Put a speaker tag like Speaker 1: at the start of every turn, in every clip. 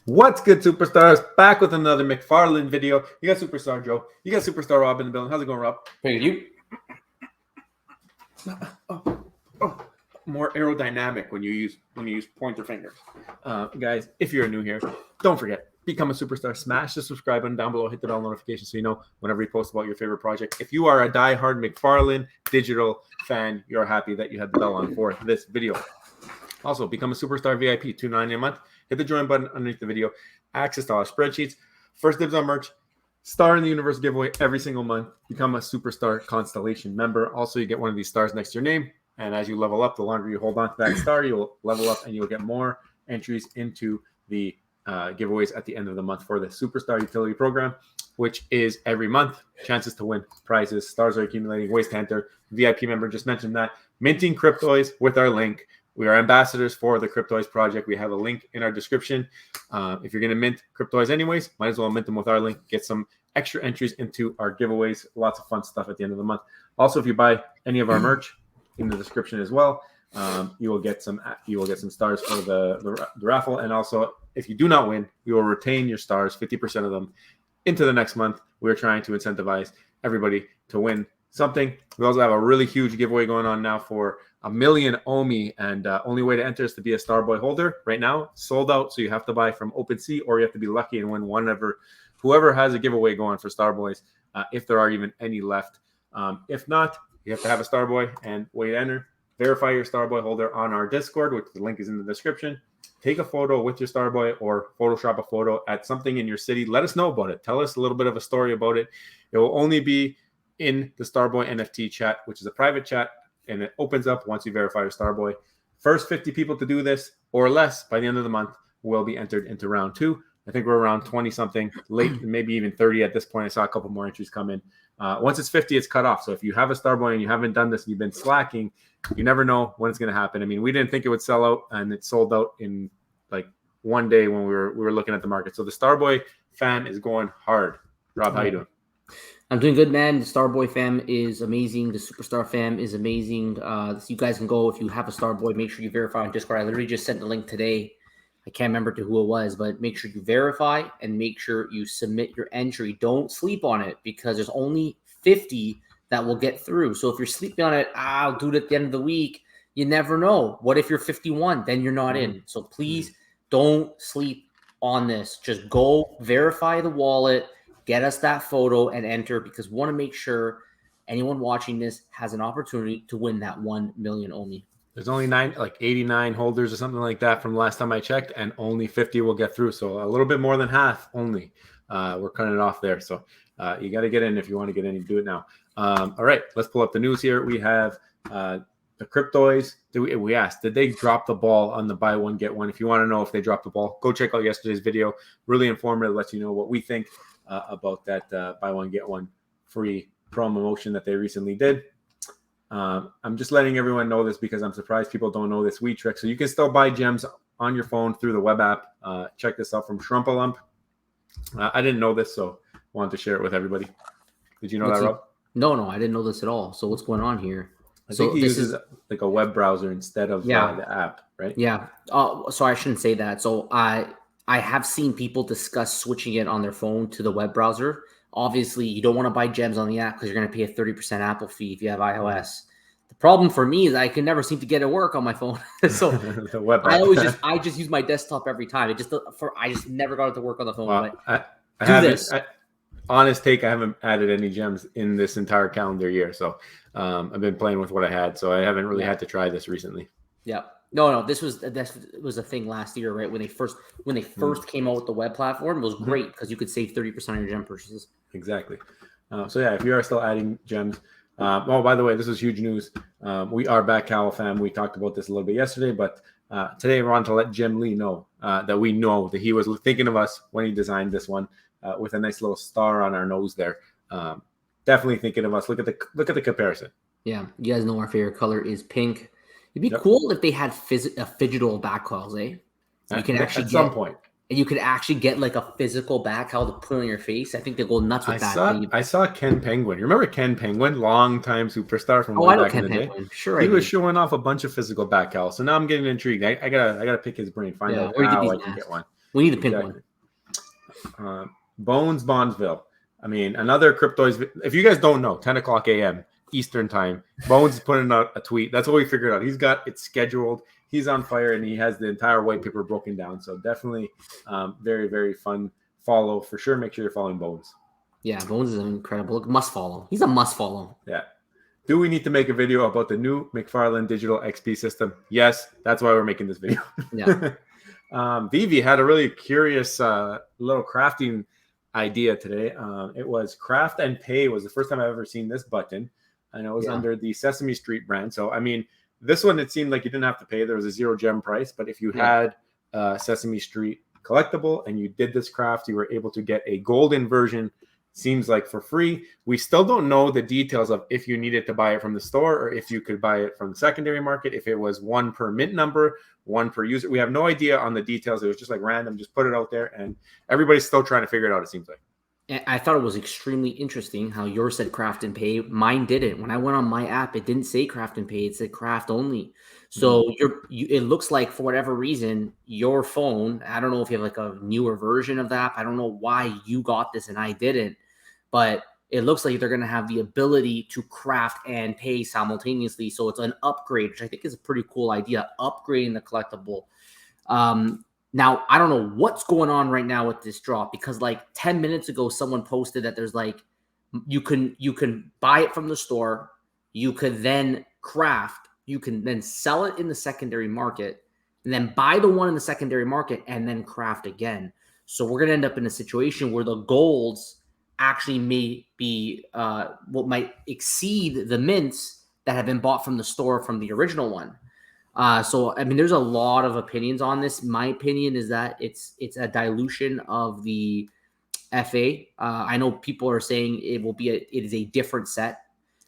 Speaker 1: What's good, superstars? Back with another Mcfarlane video. You got Superstar Joe. You got Superstar Rob in the building. How's it going, Rob?
Speaker 2: Pretty good.
Speaker 1: More aerodynamic when you use pointer fingers. Guys, if you're new here, don't forget, become a superstar. Smash the subscribe button down below. Hit the bell notification so you know whenever we post about your favorite project. If you are a diehard Mcfarlane digital fan, you're happy that you had the bell on for this video. Also, become a superstar VIP, $2.99 a month. Hit the join button underneath the video. Access to all our spreadsheets. First dibs on merch. Star in the Universe giveaway every single month. Become a superstar constellation member. Also, you get one of these stars next to your name. And as you level up, the longer you hold on to that star, you'll level up and you'll get more entries into the giveaways at the end of the month for the Superstar Utility Program, which is every month. Chances to win prizes. Stars are accumulating. Ways to enter. VIP member just mentioned that. Minting Cryptoys with our link. We are ambassadors for the Cryptoys project. We have a link in our description. If you're going to mint Cryptoys anyways, might as well mint them with our link. Get some extra entries into our giveaways. Lots of fun stuff at the end of the month. Also, if you buy any of our merch in the description as well, you will get some stars for the raffle. And also, if you do not win, you will retain your stars, 50% of them, into the next month. We're trying to incentivize everybody to win something. We also have a really huge giveaway going on now for 1 million OMI, and only way to enter is to be a Starboy holder. Right now, sold out, so you have to buy from OpenSea, or you have to be lucky and win whoever has a giveaway going for Starboys, if there are even any left. If not, you have to have a Starboy, and way to enter. Verify your Starboy holder on our Discord, which the link is in the description. Take a photo with your Starboy or Photoshop a photo at something in your city. Let us know about it. Tell us a little bit of a story about it. It will only be in the Starboy NFT chat, which is a private chat, and it opens up once you verify your Starboy. First 50 people to do this or less by the end of the month will be entered into round 2. I think we're around 20-something, late, maybe even 30 at this point. I saw a couple more entries come in. Once it's 50, it's cut off. So if you have a Starboy and you haven't done this and you've been slacking, you never know when it's going to happen. I mean, we didn't think it would sell out, and it sold out in like one day when we were looking at the market. So the Starboy fam is going hard. Rob, how you doing?
Speaker 2: I'm doing good, man. The Starboy fam is amazing. The Superstar fam is amazing. You guys can go, if you have a Starboy, make sure you verify on Discord. I literally just sent the link today. I can't remember to who it was, but make sure you verify and make sure you submit your entry. Don't sleep on it, because there's only 50 that will get through. So if you're sleeping on it, I'll do it at the end of the week. You never know. What if you're 51? Then you're not in. So please don't sleep on this. Just go verify the wallet. Get us that photo and enter, because we want to make sure anyone watching this has an opportunity to win that 1 million OMI.
Speaker 1: There's only 89 holders or something like that from last time I checked, and only 50 will get through. So a little bit more than half only. We're cutting it off there. So you got to get in if you want to get in. You do it now. All right, let's pull up the news here. We have the Cryptoys. We asked, did they drop the ball on the buy one, get one? If you want to know if they dropped the ball, go check out yesterday's video. Really informative. Lets you know what we think about that buy one, get one free promo motion that they recently did. I'm just letting everyone know this because I'm surprised people don't know this wee trick. So you can still buy gems on your phone through the web app. Check this out from Shrumpalump. I didn't know this, so wanted to share it with everybody. Did you know that, Rob?
Speaker 2: No, I didn't know this at all. So what's going on here?
Speaker 1: I think he uses like a web browser instead of the app, right?
Speaker 2: Yeah. So I shouldn't say that. So I have seen people discuss switching it on their phone to the web browser. Obviously, you don't want to buy gems on the app because you're going to pay a 30% Apple fee if you have iOS. The problem for me is I can never seem to get it work on my phone. So
Speaker 1: the web app.
Speaker 2: I just use my desktop every time. I just never got it to work on the phone.
Speaker 1: Well,
Speaker 2: but
Speaker 1: honest take, I haven't added any gems in this entire calendar year. So I've been playing with what I had. So I haven't really had to try this recently.
Speaker 2: Yeah. No, this was a thing last year, right? When they first came out with the web platform, it was great because you could save 30% on your gem purchases.
Speaker 1: Exactly. So yeah, if you are still adding gems, by the way, this is huge news. We are back, Cowl fam. We talked about this a little bit yesterday, but today we want to let Jim Lee know that we know that he was thinking of us when he designed this one with a nice little star on our nose there. Definitely thinking of us. Look at the comparison.
Speaker 2: Yeah, you guys know our favorite color is pink. It'd be cool if they had phygital back coils, eh? So you can actually
Speaker 1: some point.
Speaker 2: And you could actually get like a physical back cowl to put on your face. I think they go nuts with that.
Speaker 1: I saw Ken Penguin. You remember Ken Penguin, long-time superstar from
Speaker 2: way
Speaker 1: back in the
Speaker 2: Penguin.
Speaker 1: day?
Speaker 2: Sure,
Speaker 1: he was showing off a bunch of physical back cowls. So now I'm getting intrigued. I gotta pick his brain, find out how I can get one.
Speaker 2: We need the pink one.
Speaker 1: Bones Bondsville. I mean, another cryptoids. If you guys don't know, 10 o'clock a.m. Eastern time, Bones is putting out a tweet. That's what we figured out. He's got it scheduled. He's on fire, and he has the entire white paper broken down. So definitely very, very fun follow for sure. Make sure you're following Bones.
Speaker 2: Yeah, Bones is incredible. Must follow. He's a must follow.
Speaker 1: Yeah. Do we need to make a video about the new Mcfarlane digital XP system? Yes, that's why we're making this video.
Speaker 2: Yeah.
Speaker 1: Vivi had a really curious little crafting idea today. It was craft and pay was the first time I've ever seen this button. And it was under the Sesame Street brand. So, I mean, this one, it seemed like you didn't have to pay. There was a 0 gem price. But if you had Sesame Street collectible and you did this craft, you were able to get a golden version, seems like for free. We still don't know the details of if you needed to buy it from the store or if you could buy it from the secondary market, if it was 1 per mint number, 1 per user. We have no idea on the details. It was just like random, just put it out there. And everybody's still trying to figure it out, it seems like.
Speaker 2: I thought it was extremely interesting how yours said craft and pay. Mine didn't. When I went on my app, it didn't say craft and pay. It said craft only. So it looks like for whatever reason, your phone, I don't know if you have like a newer version of the app. I don't know why you got this and I didn't, but it looks like they're going to have the ability to craft and pay simultaneously. So it's an upgrade, which I think is a pretty cool idea, upgrading the collectible. Now, I don't know what's going on right now with this drop because like 10 minutes ago, someone posted that there's like, you can buy it from the store. You could then craft, you can then sell it in the secondary market and then buy the one in the secondary market and then craft again. So we're going to end up in a situation where the golds actually may be what might exceed the mints that have been bought from the store from the original one. So, I mean, there's a lot of opinions on this. My opinion is that it's a dilution of the FA. I know people are saying it is a different set.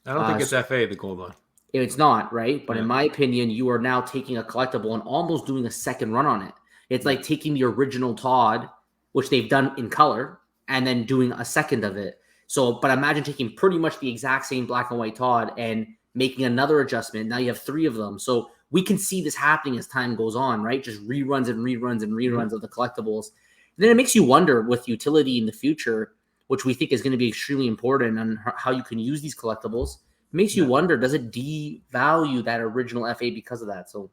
Speaker 1: I don't think it's FA, the gold one.
Speaker 2: It's not, right? But in my opinion, you are now taking a collectible and almost doing a second run on it. It's like taking the original Todd, which they've done in color, and then doing a second of it. So, but imagine taking pretty much the exact same black and white Todd and making another adjustment. Now you have 3 of them. So we can see this happening as time goes on, right? Just reruns and reruns and reruns of the collectibles. And then it makes you wonder with utility in the future, which we think is going to be extremely important on how you can use these collectibles. It makes you wonder, does it devalue that original FA because of that? So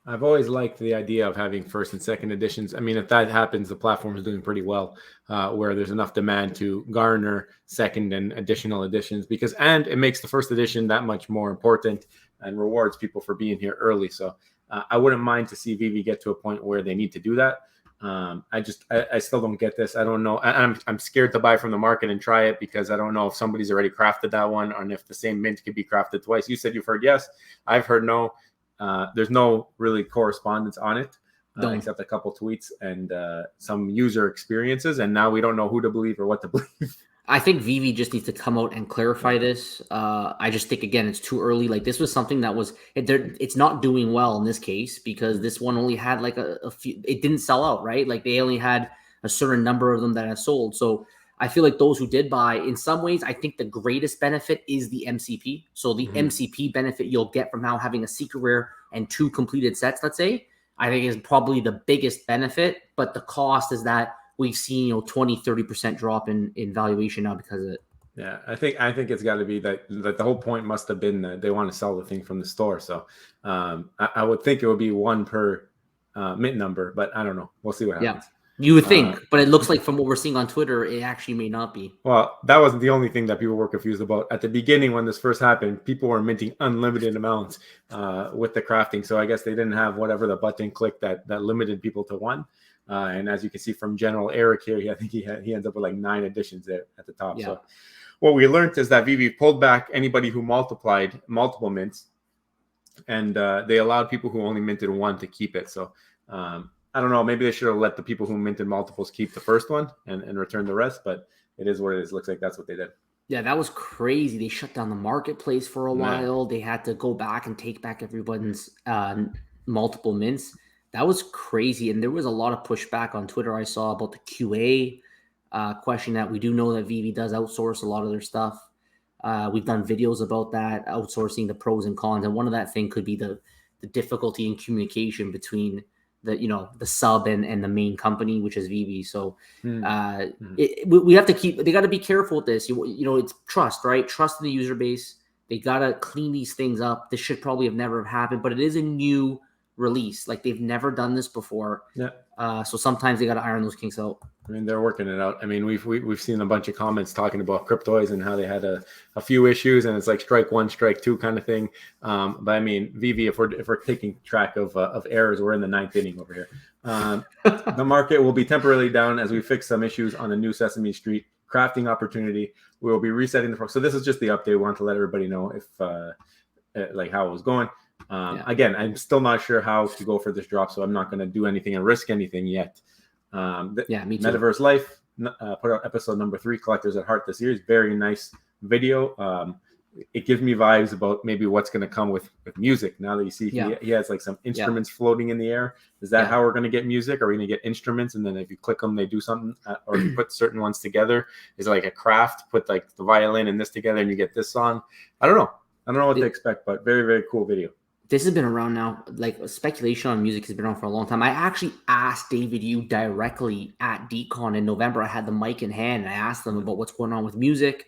Speaker 1: I've always liked the idea of having first and second editions. I mean, if that happens, the platform is doing pretty well, where there's enough demand to garner second and additional editions and it makes the first edition that much more important and rewards people for being here early. So I wouldn't mind to see Vivi get to a point where they need to do that. I still don't get this. I don't know. I'm scared to buy from the market and try it because I don't know if somebody's already crafted that one or if the same mint could be crafted twice. You said you've heard yes. I've heard no. There's no really correspondence on it except a couple tweets and some user experiences. And now we don't know who to believe or what to believe.
Speaker 2: I think Vivi just needs to come out and clarify this. I just think, again, it's too early. Like this was something that was, it's not doing well in this case because this one only had like a few, it didn't sell out, right? Like they only had a certain number of them that have sold. So I feel like those who did buy, in some ways, I think the greatest benefit is the MCP. So the MCP benefit you'll get from now having a secret rare and 2 completed sets, let's say, I think is probably the biggest benefit. But the cost is that we've seen 20-30% drop in valuation now because of it.
Speaker 1: Yeah, I think it's got to be that the whole point must have been that they want to sell the thing from the store. So I would think it would be 1 per mint number, but I don't know. We'll see what happens.
Speaker 2: Yeah. You would think, but it looks like from what we're seeing on Twitter, it actually may not be.
Speaker 1: Well, that wasn't the only thing that people were confused about. At the beginning, when this first happened, people were minting unlimited amounts with the crafting. So I guess they didn't have whatever the button click that limited people to 1. And as you can see from General Eric here, I think he ends up with like 9 additions there at the top. Yeah. So what we learned is that Vivi pulled back anybody who multiplied multiple mints, and they allowed people who only minted 1 to keep it. So I don't know. Maybe they should have let the people who minted multiples keep the first one and return the rest. But it is what it is. Looks like that's what they did.
Speaker 2: Yeah, that was crazy. They shut down the marketplace for a while. They had to go back and take back everyone's multiple mints. That was crazy. And there was a lot of pushback on Twitter I saw about the QA question that we do know that Vivi does outsource a lot of their stuff. We've done videos about that, outsourcing the pros and cons. And one of that thing could be the difficulty in communication between the sub and the main company, which is Vivi. So
Speaker 1: Mm.
Speaker 2: we have to they got to be careful with this. It's trust, right? Trust in the user base. They got to clean these things up. This should probably have never happened, but it is a new release. Like, they've never done this before.
Speaker 1: Yeah.
Speaker 2: So sometimes they got to iron those kinks out.
Speaker 1: I mean, they're working it out. I mean, we've seen a bunch of comments talking about Cryptoys and how they had a few issues, and it's like strike one, strike two kind of thing. But I mean, Vivi, if we're taking track of errors, we're in the 9th inning over here. The market will be temporarily down as we fix some issues on the new Sesame Street crafting opportunity. We will be resetting the. So this is just the update. We want to let everybody know if like how it was going. Again, I'm still not sure how to go for this drop, so I'm not going to do anything and risk anything yet. Me too. Metaverse Life put out episode number 3, Collectors at Heart, the series. Very nice video. It gives me vibes about maybe what's going to come with music. Now that you see he has like some instruments floating in the air. Is that how we're going to get music? Are we going to get instruments, and then if you click them, they do something? Or if you put certain ones together, is it like a craft? Put like the violin and this together, and you get this song. I don't know what to expect, but very, very cool video.
Speaker 2: This has been around now. Like, speculation on music has been around for a long time. I actually asked David Yu directly at DCon in November. I had the mic in hand, and I asked them about what's going on with music.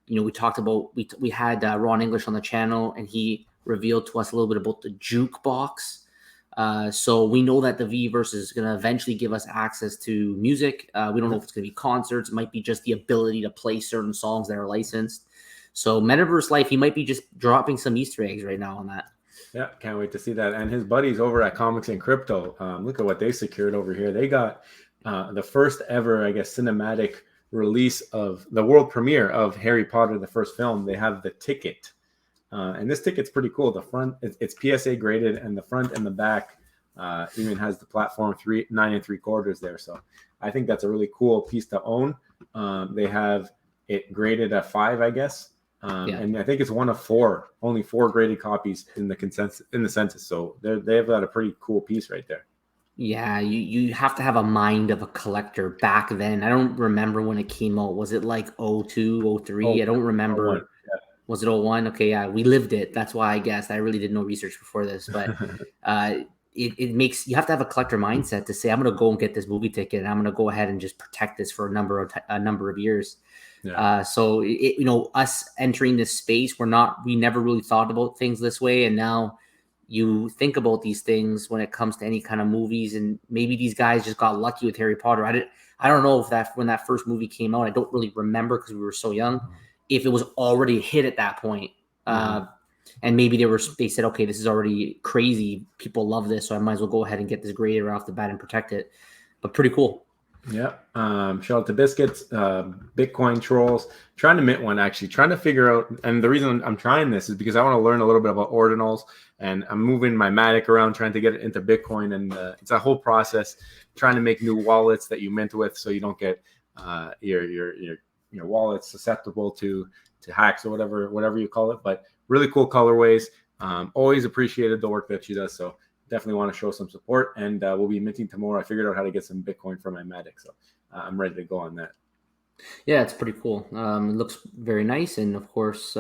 Speaker 2: We talked about, we had Ron English on the channel, and he revealed to us a little bit about the jukebox. So we know that the Vverse is going to eventually give us access to music. We don't know if it's going to be concerts. It might be just the ability to play certain songs that are licensed. So Metaverse Life, he might be just dropping some Easter eggs right now on that.
Speaker 1: Yeah, can't wait to see that. And his buddies over at Comics and Crypto, look at what they secured over here. They got the first ever, I guess, cinematic release of the world premiere of Harry Potter, the first film. They have the ticket. And this ticket's pretty cool. The front, it's PSA graded, and the front and the back even has the platform 9 3/4 there. So I think that's a really cool piece to own. They have it graded at 5, I guess. And I think it's one of 4, only 4 graded copies in the census. So they've got a pretty cool piece right there.
Speaker 2: Yeah, you have to have a mind of a collector back then. I don't remember when it came out. Was it like 02, 03? I don't remember.
Speaker 1: 01, yeah.
Speaker 2: Was it 01? Okay, yeah, we lived it. That's why I guessed. I really did no research before this, but it makes you have to have a collector mindset to say, I'm going to go and get this movie ticket, and I'm going to go ahead and just protect this for a number of years. Yeah. So us entering this space, we never really thought about things this way, and now you think about these things when it comes to any kind of movies, and maybe these guys just got lucky with Harry Potter. I don't know if when that first movie came out, I don't really remember because we were so young, if it was already a hit at that point. And maybe they said, okay, this is already crazy. People love this, so I might as well go ahead and get this graded right off the bat and protect it. But pretty cool.
Speaker 1: Yeah. Shout out to Biscuits, Bitcoin Trolls. Trying to mint one, actually. Trying to figure out, and the reason I'm trying this is because I want to learn a little bit about ordinals, and I'm moving my Matic around trying to get it into Bitcoin, and it's a whole process trying to make new wallets that you mint with so you don't get your wallet susceptible to hacks or whatever you call it. But really cool colorways. Always appreciated the work that she does. So definitely want to show some support, and we'll be minting tomorrow. I figured out how to get some Bitcoin for my Matic, so I'm ready to go on that.
Speaker 2: Yeah, it's pretty cool. It looks very nice, and of course,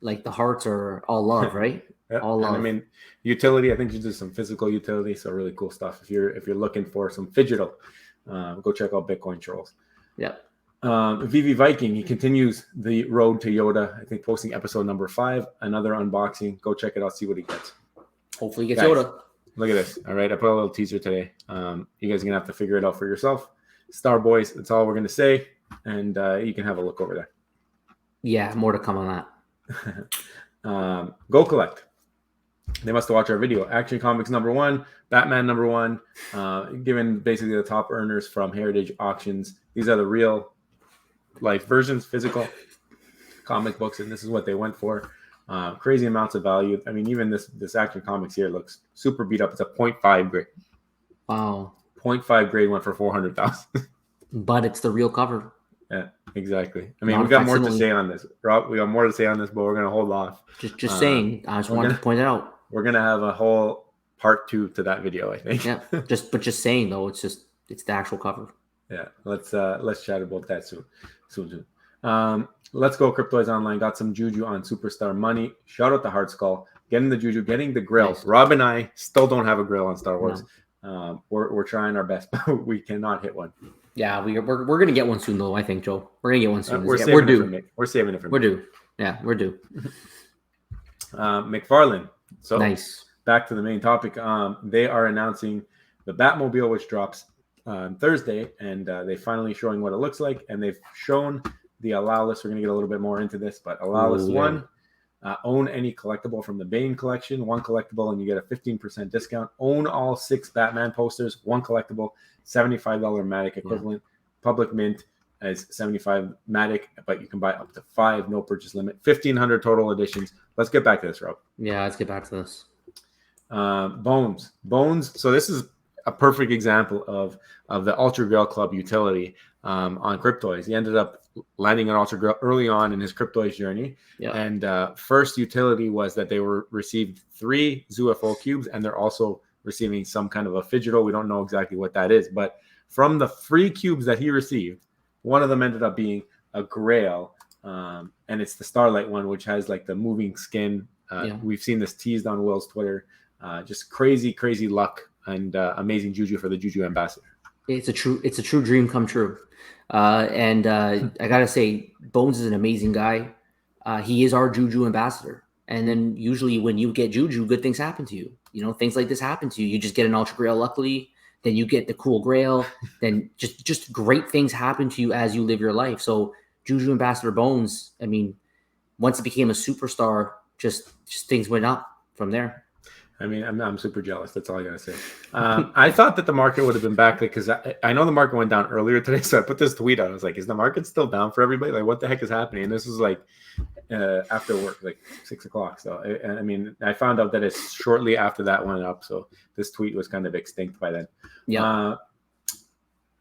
Speaker 2: like the hearts are all love, right?
Speaker 1: Yeah. All love. And I mean, utility. I think you do some physical utility, so really cool stuff. If you're looking for some phygital, go check out Bitcoin Trolls.
Speaker 2: Yeah.
Speaker 1: VV Viking, he continues the road to Yoda. I think posting episode number 5, another unboxing. Go check it out, see what he gets.
Speaker 2: Hopefully he gets Yoda.
Speaker 1: Look at this. All right, I put a little teaser today. You guys are gonna have to figure it out for yourself. Star Boys, that's all we're gonna say, and you can have a look over there.
Speaker 2: Yeah, more to come on
Speaker 1: that. Go collect. They must have watched our video. Action Comics number 1, Batman number 1, given basically the top earners from Heritage Auctions. These are the real life versions, physical comic books, and this is what they went for. Crazy amounts of value. I mean, even this Action Comics here looks super beat up. It's a 0.5 grade.
Speaker 2: Wow.
Speaker 1: 0.5 grade went for $400,000.
Speaker 2: But it's the real cover.
Speaker 1: Yeah, exactly. I mean, we got more to say on this, Rob. We got more to say on this, but we're gonna hold off.
Speaker 2: Just saying. I just wanted to point it out.
Speaker 1: We're gonna have a whole part 2 to that video, I think.
Speaker 2: Yeah. Just saying though. It's the actual cover.
Speaker 1: Yeah. Let's chat about that soon. Let's go Cryptoids Online. Got some juju on Superstar Money. Shout out to Hard Skull. Getting the juju, getting the grill. Nice. Rob and I still don't have a grill on Star Wars. We're trying our best, but we cannot hit one.
Speaker 2: Yeah, we're gonna get one soon, though. I think, Joe. We're gonna get one soon.
Speaker 1: We're
Speaker 2: We're due.
Speaker 1: We're saving it for
Speaker 2: We're due. Yeah, we're due.
Speaker 1: Mcfarlane. So
Speaker 2: Nice.
Speaker 1: back to the main topic. They are announcing the Batmobile, which drops on Thursday, and they finally showing what it looks like. And they've shown the allow list. We're going to get a little bit more into this, but allow list one, own any collectible from the Bane collection, one collectible, and you get a 15% discount. Own all 6 Batman posters, one collectible, $75 Matic equivalent. Public mint as 75 Matic, but you can buy up to 5, no purchase limit, 1,500 total editions. Let's get back to this, Rob.
Speaker 2: Yeah, let's get back to this.
Speaker 1: Bones. So this is a perfect example of the Ultra Grail Club utility on Cryptoys. He ended up landing an Ultra Grail early on in his Cryptoys journey.
Speaker 2: Yeah.
Speaker 1: And first utility was that they received 3 ZUFO cubes, and they're also receiving some kind of a Fidgetal. We don't know exactly what that is, but from the free cubes that he received, one of them ended up being a Grail, and it's the Starlight one, which has like the moving skin. We've seen this teased on Will's Twitter. Just crazy luck and amazing juju for the Juju ambassador.
Speaker 2: It's a true dream come true. And I gotta say, Bones is an amazing guy. He is our Juju ambassador. And then usually when you get Juju, good things happen to you. You know, things like this happen to you. You just get an Ultra Grail, luckily. Then you get the cool Grail. Then just great things happen to you as you live your life. So Juju ambassador Bones, I mean, once it became a superstar, just things went up from there.
Speaker 1: I mean, I'm super jealous. That's all I gotta say. I thought that the market would have been back because I know the market went down earlier today. So I put this tweet out. I was like, "Is the market still down for everybody? Like, what the heck is happening?" And this was like after work, like 6 o'clock. So I mean, I found out that it's shortly after that went up. So this tweet was kind of extinct by then.
Speaker 2: Yeah.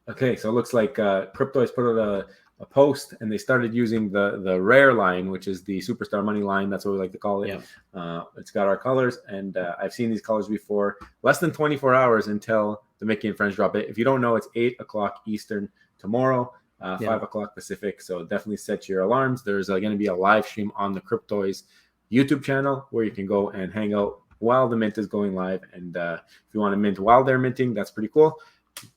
Speaker 1: Okay, so it looks like Cryptoys put out a post, and they started using the rare line, which is the Superstar Money line. That's what we like to call it.
Speaker 2: Yeah.
Speaker 1: It's got our colors, and I've seen these colors before. Less than 24 hours until the Mickey and Friends drop it. If you don't know, it's 8 o'clock Eastern tomorrow, 5 o'clock Pacific. So definitely set your alarms. There's going to be a live stream on the Cryptoys YouTube channel where you can go and hang out while the mint is going live. And if you want to mint while they're minting, that's pretty cool.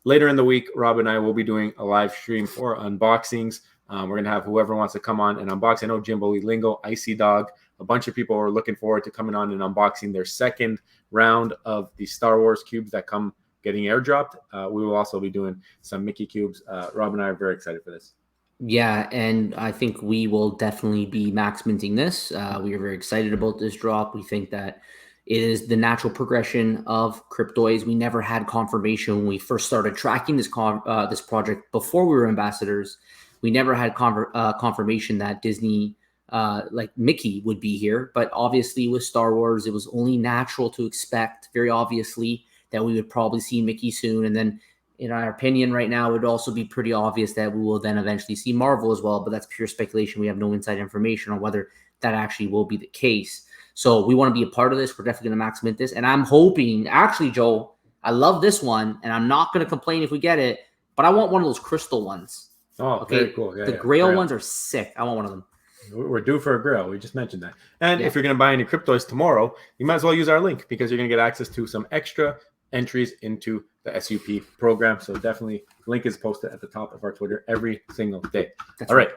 Speaker 1: Later in the week, Rob and I will be doing a live stream for unboxings. We're going to have whoever wants to come on and unbox. I know Jimbo Lee Lingo, Icy Dog, a bunch of people are looking forward to coming on and unboxing their second round of the Star Wars cubes that come getting airdropped. We will also be doing some Mickey cubes. Rob and I are very excited for this.
Speaker 2: Yeah, and I think we will definitely be max minting this. We are very excited about this drop. We think that it is the natural progression of Cryptoys. We never had confirmation when we first started tracking this project before we were ambassadors. We never had confirmation that Disney, like Mickey, would be here. But obviously with Star Wars, it was only natural to expect, very obviously, that we would probably see Mickey soon. And then, in our opinion right now, it would also be pretty obvious that we will then eventually see Marvel as well. But that's pure speculation. We have no inside information on whether that actually will be the case. So we want to be a part of this. We're definitely going to max mint this. And I'm hoping, actually, Joe, I love this one, and I'm not going to complain if we get it, but I want one of those crystal ones.
Speaker 1: Oh, okay, very cool.
Speaker 2: Yeah, the Grail ones are sick. I want one of them.
Speaker 1: We're due for a Grail. We just mentioned that. And if you're going to buy any Cryptoys tomorrow, you might as well use our link because you're going to get access to some extra entries into the SUP program. So definitely, link is posted at the top of our Twitter every single day. All right.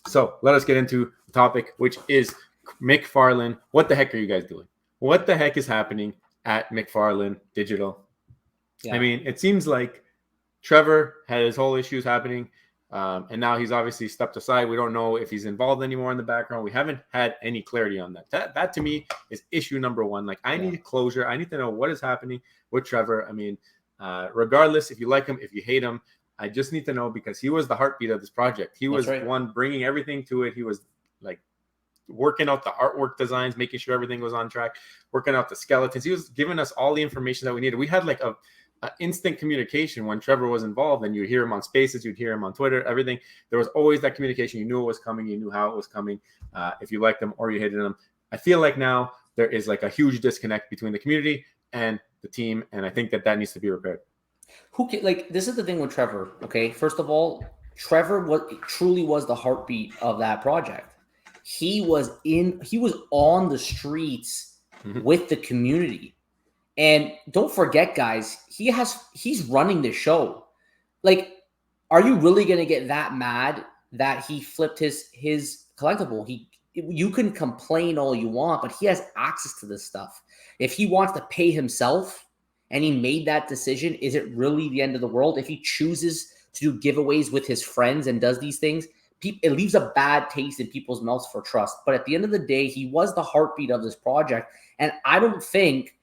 Speaker 1: So let us get into the topic, which is Mcfarlane. What the heck are you guys doing? What the heck is happening at Mcfarlane Digital? Yeah. I mean, it seems like Trevor had his whole issues happening, and now he's obviously stepped aside. We don't know if he's involved anymore in the background. We haven't had any clarity on that. That to me is issue number one. Like, I need closure. I need to know what is happening with Trevor. I mean, regardless if you like him, if you hate him, I just need to know because he was the heartbeat of this project. He was one bringing everything to it. He was like working out the artwork designs, making sure everything was on track, working out the skeletons. He was giving us all the information that we needed. We had like a instant communication when Trevor was involved, and you'd hear him on Spaces, you'd hear him on Twitter, everything. There was always that communication. You knew it was coming. You knew how it was coming. If you liked him or you hated him. I feel like now there is like a huge disconnect between the community and the team, and I think that needs to be repaired.
Speaker 2: This is the thing with Trevor. Okay, first of all, Trevor truly was the heartbeat of that project. He was on the streets with the community. And don't forget, guys, he's running the show. Like, are you really gonna get that mad that he flipped his collectible? You can complain all you want, but he has access to this stuff. If he wants to pay himself and he made that decision, is it really the end of the world? If he chooses to do giveaways with his friends and does these things, it leaves a bad taste in people's mouths for trust. But at the end of the day, he was the heartbeat of this project. And I don't think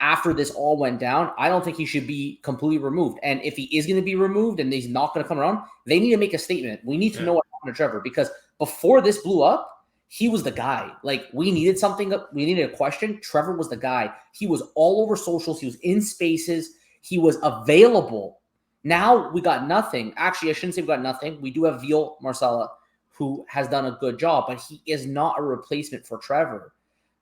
Speaker 2: after this all went down, I don't think he should be completely removed. And if he is going to be removed and he's not going to come around, they need to make a statement. We need to know what happened to Trevor, because before this blew up, he was the guy. Like, we needed something. We needed a question. Trevor was the guy. He was all over socials. He was in spaces. He was available. Now we got nothing. Actually, I shouldn't say we got nothing. We do have Veal Marsala, who has done a good job, but he is not a replacement for Trevor.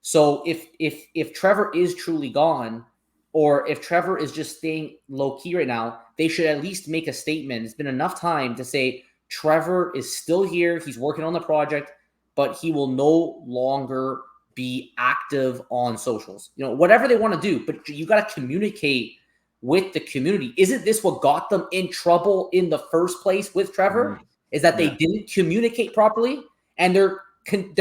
Speaker 2: So if Trevor is truly gone, or if Trevor is just staying low key right now, they should at least make a statement. It's been enough time to say Trevor is still here. He's working on the project, but he will no longer be active on socials. You know, whatever they want to do, but you got to communicate with the community. Isn't this what got them in trouble in the first place with Trevor? Is that they didn't communicate properly, and they're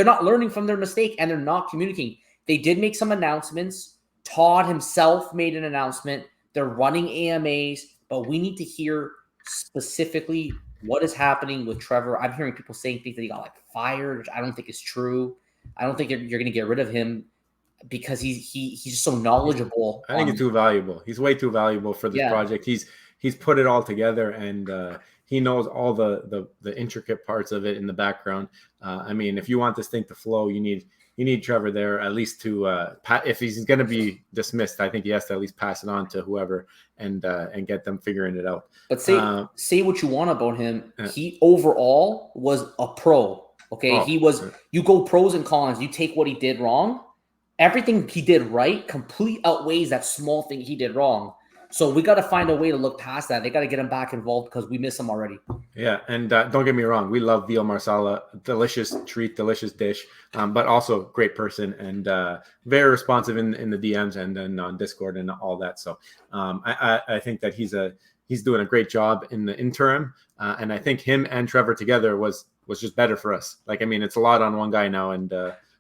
Speaker 2: not learning from their mistake, and they're not communicating. They did make some announcements. Todd himself made an announcement. They're running AMAs, but we need to hear specifically what is happening with Trevor. I'm hearing people saying things that he got like fired, which I don't think is true. I don't think you're going to get rid of him because he's just so knowledgeable.
Speaker 1: I think he's too valuable. He's way too valuable for this project. He's put it all together, and he knows all the intricate parts of it in the background. I mean, if you want this thing to flow, you need Trevor there, at least to if he's going to be dismissed. I think he has to at least pass it on to whoever and get them figuring it out.
Speaker 2: But say what you want about him. He overall was a pro. Okay, he was. You go pros and cons. You take what he did wrong. Everything he did right completely outweighs that small thing he did wrong. So we got to find a way to look past that. They got to get him back involved because we miss him already.
Speaker 1: Yeah, and don't get me wrong, we love Veal Marsala, delicious treat, delicious dish, but also great person and very responsive in the DMs and then on Discord and all that. So I think that he's doing a great job in the interim, and I think him and Trevor together was just better for us. Like, I mean, it's a lot on one guy now, and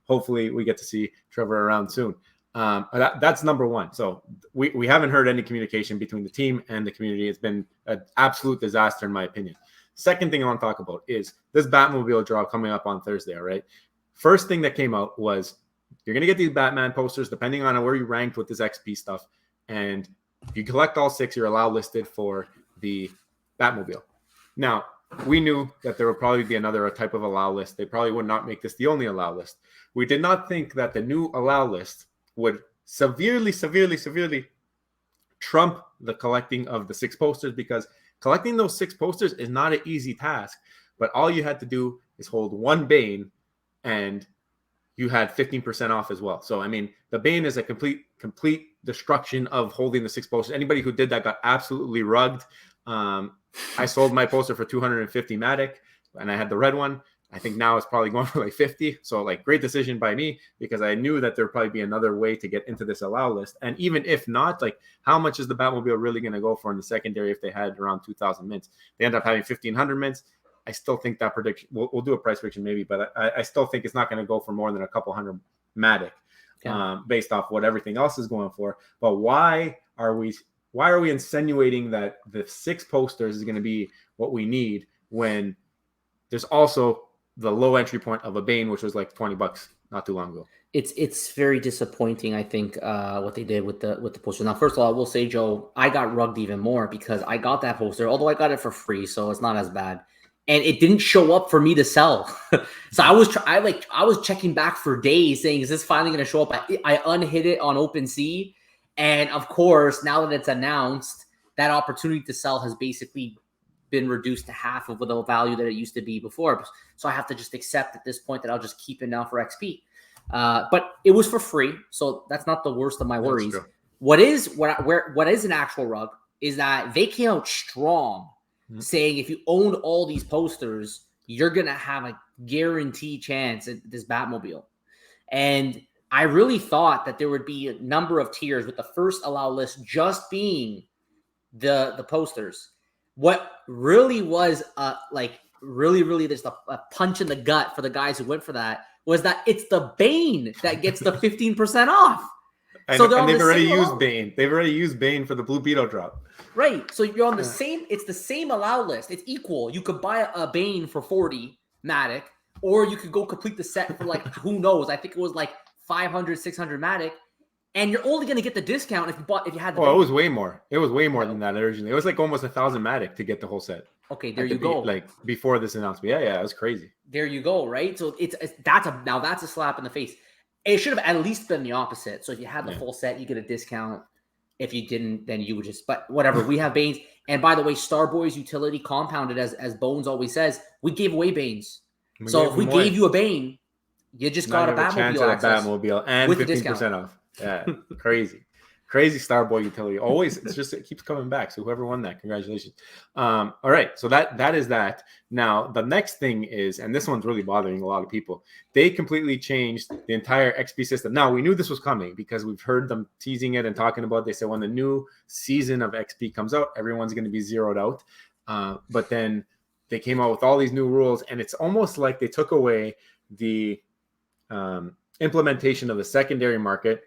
Speaker 1: hopefully we get to see Trevor around soon. That's number one. So we haven't heard any communication between the team and the community. It's been an absolute disaster, in my opinion. Second thing I want to talk about is this Batmobile draw coming up on Thursday, all right? First thing that came out was you're going to get these Batman posters depending on where you ranked with this XP stuff. And if you collect all 6, you're allowed listed for the Batmobile. Now, we knew that there would probably be another type of allow list. They probably would not make this the only allow list. We did not think that the new allow list would severely trump the collecting of the 6 posters, because collecting those 6 posters is not an easy task. But all you had to do is hold one Bane, and you had 15% off as well. So, I mean, the Bane is a complete destruction of holding the 6 posters. Anybody who did that got absolutely rugged. I sold my poster for 250 Matic, and I had the red one. I think now it's probably going for like 50. So, like, great decision by me, because I knew that there'd probably be another way to get into this allow list. And even if not, like, how much is the Batmobile really going to go for in the secondary if they had around 2,000 mints? They end up having 1,500 mints. I still think that prediction, we'll do a price prediction maybe, but I still think it's not going to go for more than a couple hundred Matic, based off what everything else is going for. But why are we insinuating that the 6 posters is going to be what we need when there's also the low entry point of a Bane, which was like $20 not too long ago?
Speaker 2: It's very disappointing, I think, what they did with the poster. Now, first of all, I will say, Joe, I got rugged even more because I got that poster, although I got it for free, so it's not as bad. And it didn't show up for me to sell. So I was checking back for days saying, is this finally going to show up? I unhid it on OpenSea. And of course, now that it's announced, that opportunity to sell has basically been reduced to half of the value that it used to be before. So I have to just accept at this point that I'll just keep it now for XP. But it was for free, so that's not the worst of my worries. What is an actual rug is that they came out strong, saying if you owned all these posters, you're gonna have a guaranteed chance at this Batmobile. And I really thought that there would be a number of tiers, with the first allow list just being the posters. What really was really just a punch in the gut for the guys who went for that was that it's the Bane that gets the 15% off.
Speaker 1: And they've already used Bane. They've already used Bane for the Blue Beetle drop.
Speaker 2: Right. So you're on the same, it's the same allow list. It's equal. You could buy a Bane for 40 Matic, or you could go complete the set for like, who knows? I think it was like 500, 600 Matic. And you're only going to get the discount if you had the Bane.
Speaker 1: It was way more. It was way more than that originally. It was like almost 1,000 Matic to get the whole set.
Speaker 2: Okay, there you go.
Speaker 1: Like before this announcement. Yeah, it was crazy.
Speaker 2: There you go, right? So that's a slap in the face. It should have at least been the opposite. So if you had the full set, you get a discount. If you didn't, then you would just, but whatever. We have Banes. And by the way, Starboy's utility compounded, as Bones always says, we gave away Banes. So if we gave you a Bane, you just got a Batmobile
Speaker 1: and
Speaker 2: with
Speaker 1: 15% off. Yeah, crazy Starboy utility. Always, it keeps coming back. So whoever won that, congratulations. All right, so that is that. Now the next thing is, and this one's really bothering a lot of people. They completely changed the entire XP system. Now we knew this was coming because we've heard them teasing it and talking about it. They said when the new season of XP comes out, everyone's going to be zeroed out. But then they came out with all these new rules, and it's almost like they took away the implementation of the secondary market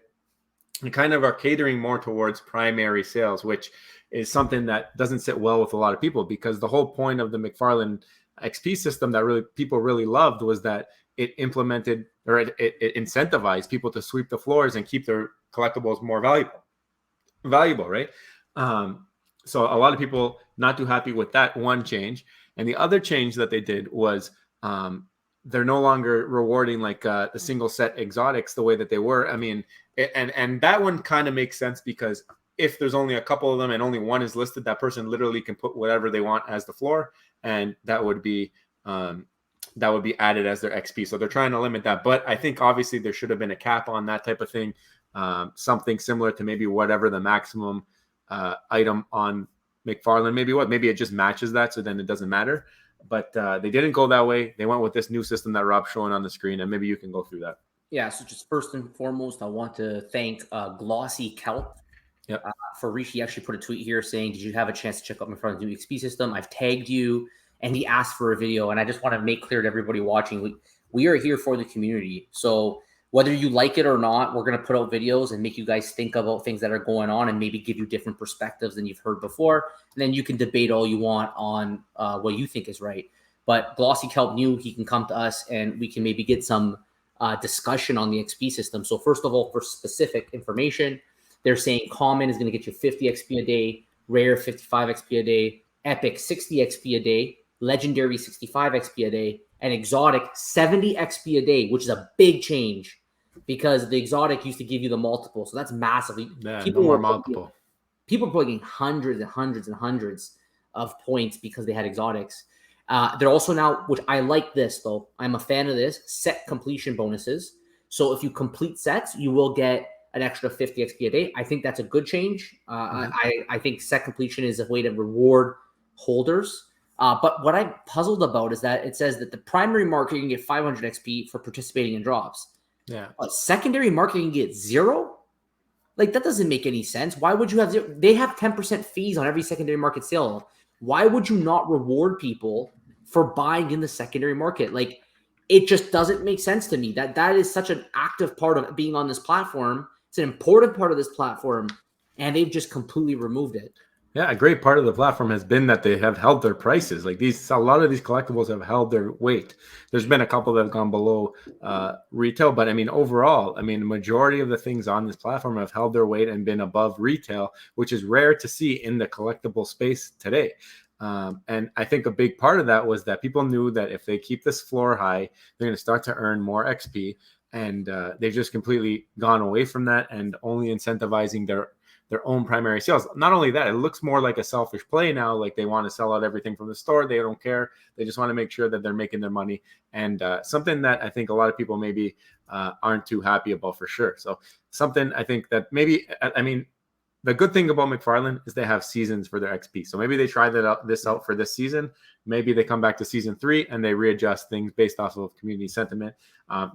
Speaker 1: and kind of are catering more towards primary sales, which is something that doesn't sit well with a lot of people, because the whole point of the Mcfarlane XP system that people really loved was that it implemented, or it incentivized people to sweep the floors and keep their collectibles more valuable, right? So a lot of people not too happy with that one change. And the other change that they did was they're no longer rewarding like the single set exotics the way that they were. I mean, and that one kind of makes sense, because if there's only a couple of them and only one is listed, that person literally can put whatever they want as the floor, and that would be added as their XP. So they're trying to limit that. But I think obviously there should have been a cap on that type of thing, something similar to maybe whatever the maximum item on Mcfarlane, maybe it just matches that, so then it doesn't matter. But they didn't go that way. They went with this new system that Rob's showing on the screen, and maybe you can go through that.
Speaker 2: Yeah, so just first and foremost, I want to thank Glossy Kelp for reach. He actually put a tweet here saying, did you have a chance to check out Mcfarlane's new XP system? I've tagged you, and he asked for a video. And I just want to make clear to everybody watching, we are here for the community. So whether you like it or not, we're going to put out videos and make you guys think about things that are going on and maybe give you different perspectives than you've heard before. And then you can debate all you want on what you think is right. But Glossy Kelp knew he can come to us and we can maybe get some discussion on the XP system. So first of all, for specific information, they're saying common is going to get you 50 XP a day, rare 55 XP a day, epic 60 XP a day, legendary 65 XP a day, and exotic 70 XP a day, which is a big change because the exotic used to give you the multiple. So that's massive. People were putting hundreds and hundreds and hundreds of points because they had exotics. They're also now, which I like this though, I'm a fan of this, set completion bonuses. So if you complete sets, you will get an extra 50 XP a day. I think that's a good change. I think set completion is a way to reward holders. But what I'm puzzled about is that it says that the primary market, you can get 500 XP for participating in drops.
Speaker 1: Yeah.
Speaker 2: But secondary market, you can get 0? Like, that doesn't make any sense. Why would you have 0? They have 10% fees on every secondary market sale. Why would you not reward people for buying in the secondary market? Like, it just doesn't make sense to me. That is such an active part of being on this platform. It's an important part of this platform, and they've just completely removed it.
Speaker 1: Yeah, a great part of the platform has been that they have held their prices. Like a lot of these collectibles have held their weight. There's been a couple that have gone below retail, but I mean, overall, I mean, the majority of the things on this platform have held their weight and been above retail, which is rare to see in the collectible space today. And I think a big part of that was that people knew that if they keep this floor high, they're going to start to earn more XP. And they've just completely gone away from that and only incentivizing their own primary sales. Not only that, it looks more like a selfish play now. Like they want to sell out everything from the store. They don't care. They just want to make sure that they're making their money. And something that I think a lot of people maybe aren't too happy about for sure. So something I think that maybe, I mean, the good thing about Mcfarlane is they have seasons for their XP. So maybe they try this out for this season. Maybe they come back to season 3 and they readjust things based off of community sentiment.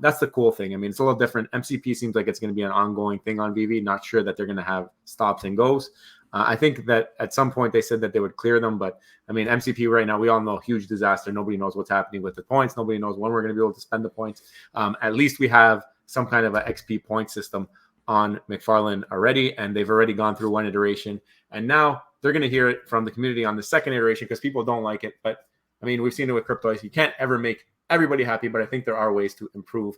Speaker 1: That's the cool thing. I mean, it's a little different. MCP seems like it's going to be an ongoing thing on VV. Not sure that they're going to have stops and goes. I think that at some point they said that they would clear them, but I mean, MCP right now, we all know, huge disaster. Nobody knows what's happening with the points. Nobody knows when we're going to be able to spend the points. At least we have some kind of an XP point system on Mcfarlane already, and they've already gone through one iteration, and now they're going to hear it from the community on the second iteration because people don't like it. But I mean, we've seen it with Cryptoice. You can't ever make everybody happy, but I think there are ways to improve,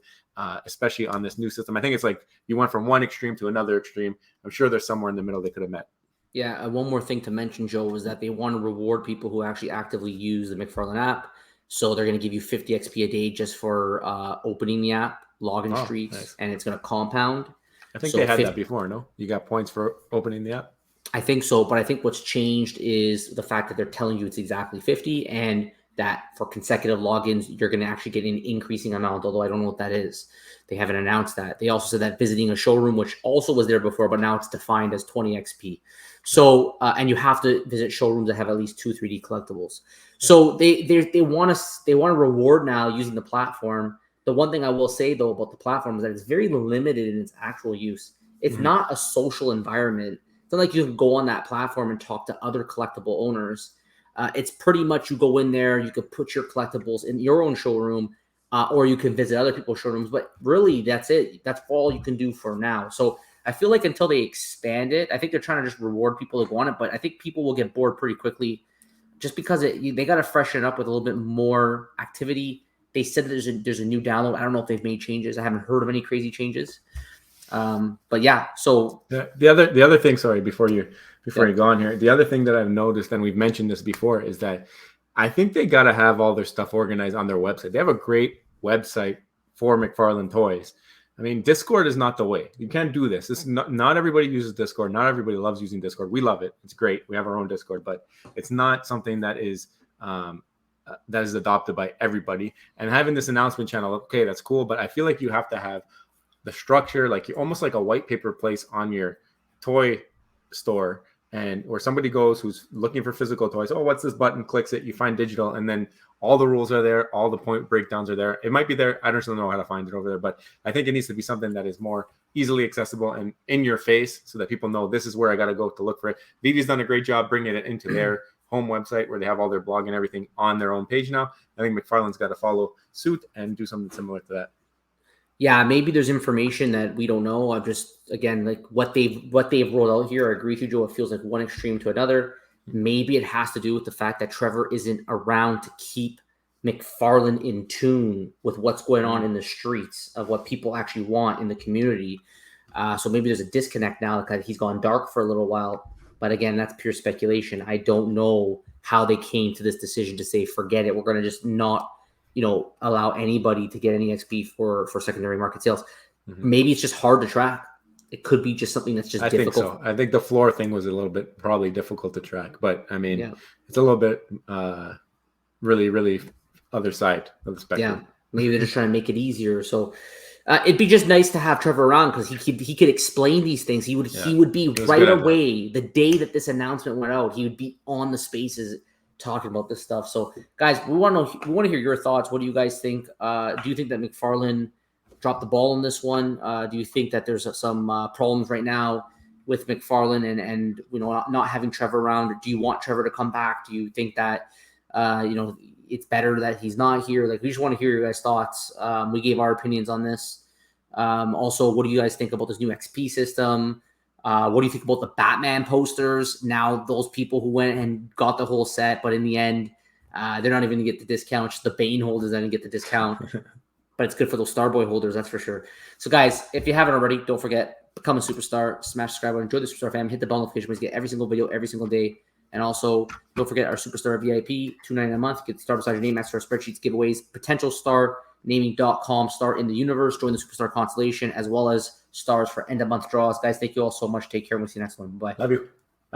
Speaker 1: especially on this new system. I think it's like you went from one extreme to another extreme. I'm sure there's somewhere in the middle they could have met.
Speaker 2: Yeah, one more thing to mention, Joe, was that they want to reward people who actually actively use the Mcfarlane app. So they're going to give you 50 XP a day just for opening the app, login streaks, nice. And it's going to compound.
Speaker 1: I think they had that before, no? You got points for opening the app?
Speaker 2: I think so, but I think what's changed is the fact that they're telling you it's exactly 50 and that for consecutive logins, you're going to actually get an increasing amount, although I don't know what that is. They haven't announced that. They also said that visiting a showroom, which also was there before, but now it's defined as 20 XP. So, and you have to visit showrooms that have at least 2 3D collectibles. So they want to reward now using the platform. The one thing I will say, though, about the platform is that it's very limited in its actual use. It's not a social environment. It's not like you can go on that platform and talk to other collectible owners. It's pretty much you go in there, you could put your collectibles in your own showroom, or you can visit other people's showrooms. But really, that's it. That's all you can do for now. So I feel like until they expand it, I think they're trying to just reward people who want it. But I think people will get bored pretty quickly just because they got to freshen it up with a little bit more activity. They said that there's a new download. I don't know if they've made changes. I haven't heard of any crazy changes. But yeah, so
Speaker 1: the other thing, sorry, before you go on here, the other thing that I've noticed, and we've mentioned this before, is that I think they got to have all their stuff organized on their website. They have a great website for Mcfarlane toys. I mean, Discord is not the way. You can't do this. This is not everybody uses Discord. Not everybody loves using Discord. We love it. It's great. We have our own Discord, but it's not something that is adopted by everybody. And having this announcement channel, okay, that's cool, but I feel like you have to have the structure, like you're almost like a white paper place on your toy store, and where somebody goes who's looking for physical toys. Oh, what's this button? Clicks it, you find digital, and then all the rules are there, all the point breakdowns are there. It might be there. I don't know how to find it over there, but I think it needs to be something that is more easily accessible and in your face so that people know this is where I got to go to look for it. Vivi's done a great job bringing it into their home website where they have all their blog and everything on their own page now. I think Mcfarlane's got to follow suit and do something similar to that.
Speaker 2: Yeah, maybe there's information that we don't know. I'm just, again, like what they've rolled out here. I agree with you, Joe. It feels like one extreme to another. Maybe it has to do with the fact that Trevor isn't around to keep Mcfarlane in tune with what's going on in the streets of what people actually want in the community. So maybe there's a disconnect now because he's gone dark for a little while. But again, that's pure speculation. I don't know how they came to this decision to say, forget it. We're going to just not, allow anybody to get any XP for secondary market sales. Maybe it's just hard to track. It could be just something that's just difficult.
Speaker 1: I think so. I think the floor thing was a little bit probably difficult to track, but I mean, it's a little bit really, really other side of the spectrum.
Speaker 2: Yeah, maybe they're just trying to make it easier. So it'd be just nice to have Trevor around because he could explain these things. He would be right away the day that this announcement went out. He would be on the spaces talking about this stuff. So guys, we want to hear your thoughts. What do you guys think? Do you think that Mcfarlane dropped the ball on this one? Do you think that there's some problems right now with Mcfarlane and not having Trevor around? Or do you want Trevor to come back? Do you think that it's better that he's not here? Like, we just want to hear your guys' thoughts. We gave our opinions on this. Also, what do you guys think about this new XP system? What do you think about the Batman posters? Now, those people who went and got the whole set, but in the end, they're not even going to get the discount. Just the Bane holders that didn't get the discount. But it's good for those Starboy holders, that's for sure. So, guys, if you haven't already, don't forget, become a superstar, smash subscribe, enjoy the Superstar fam, hit the bell notification to get every single video every single day. And also, don't forget our Superstar VIP, $2.99 a month. Get the star beside your name, extra spreadsheets, giveaways, potential star naming.com, star in the universe, join the Superstar constellation, as well as stars for end of month draws. Guys, thank you all so much. Take care, and we'll see you next one. Bye.
Speaker 1: Love you.